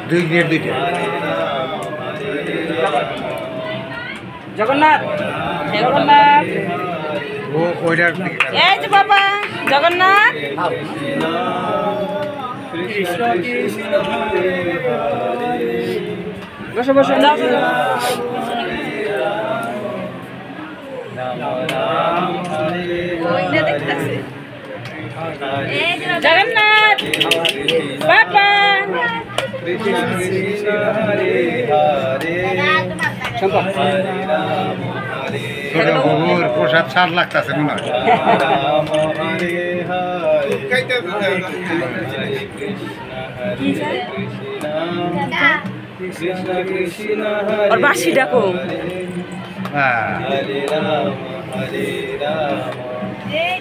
দুই গেট দুইটা জগন্নাথ জগন্নাথ ও ওইটার এই যে বাবা জগন্নাথ বসো বসো জগন্নাথ বাবা প্রসাদ স্বাদ লাগতেছে মনে হয় और बासी डाको হরে রাম হরে রাম হরে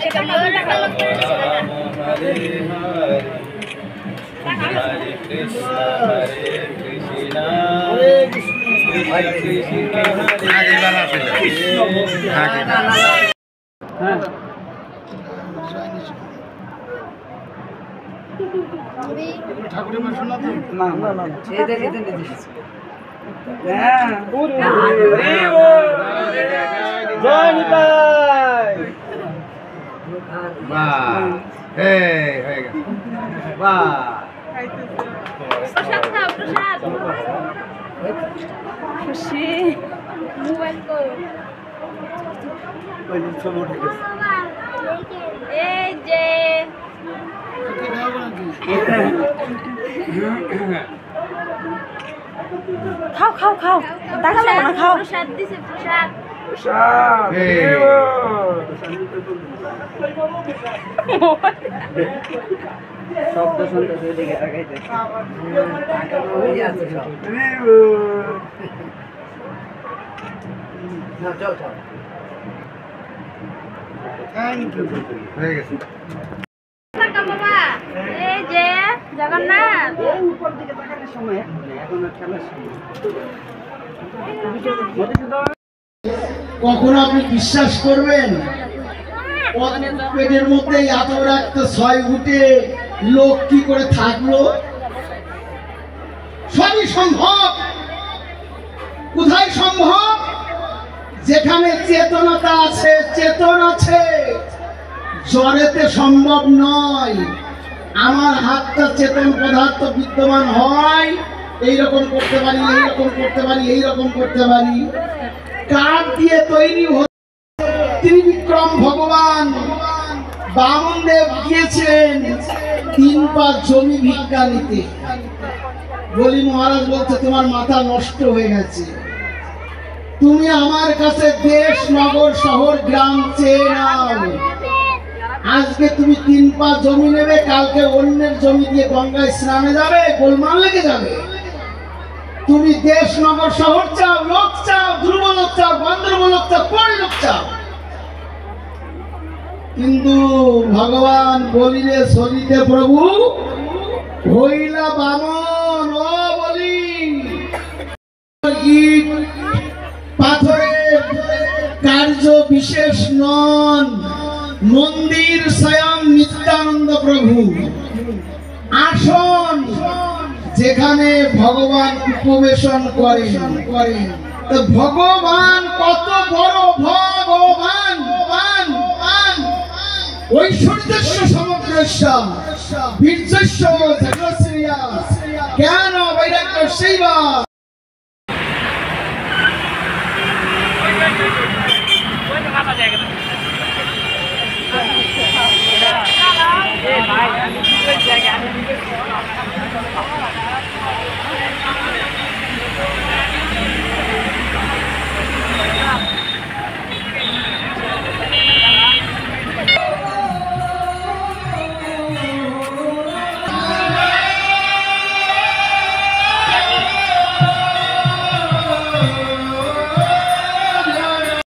কৃষ্ণ হরে কৃষ্ণ আগে বেলা ছিল আগে হ্যাঁ ঠাকুরের মা শোনা তো না না না এই দেখে দেন হ্যাঁ জয় নিতাই বাহ এই হয়ে গেল বাহ প্রসাদ খাও প্রসাদ খুশি মোবাইল কো ওই ছবি উঠে গেছে এই যে খাও খাও খাও টাকা লাগবে না খাও প্রসাদ দিছে প্রসাদ শব্দ শুনতে দিকে তাকাইতে হয়ে গেছে বাবা এই যে জগন্নাথ উপর দিকে তাকানোর সময় এখন খেলার সময় কখনো আপনি বিশ্বাস করবেন পেটের মধ্যে এত রাখতে 6 ফুটে লোক কি করে থাকলো? সবই সম্ভব। কোথায় সম্ভব? যেখানে চেতনতা আছে, চেতন আছে, জড়েতে সম্ভব নয়। আমার হাতটা চেতন পদার্থ বিদ্যমান হয়, এইরকম করতে পারি, এইরকম করতে পারি, এইরকম করতে পারি। কাঠ দিয়ে তৈরি ত্রিবিক্রম ভগবান বামনদেব গিয়েছেন 3 পা জমি ভিক্ষা নিতে। বলি মহারাজ বলছে তোমার মাথা নষ্ট হয়ে গেছে, তুমি আমার কাছে দেশ নগর শহর গ্রাম চেয়ে নাও। আজকে তুমি 3 পা জমি নেবে, কালকে অন্যের জমি দিয়ে গঙ্গায় স্নানে যাবে, গোলমাল লেগে যাবে। তুমি দেশ নগর শহর চাও, লোক চাও, ধ্রুবলোক চাও, গন্ধর্বলোক চাও, পরলোক চাও, কিন্তু ভগবান বলিলে সরিতে প্রভু হইলা বামন। ও বলি ইট পাথরের কার্য বিশেষ নন, মন্দির স্বয়ং নিত্যানন্দ প্রভু আসন, যেখানে ভগবান উপবেশন করেন। তো ভগবান কত বড়, ভগবান ঐশ্বর্যস্য সমগ্রস্য বীর্যস্য জগৎশ্রিয়া জ্ঞান বৈরাগ্য সেবা। ভাই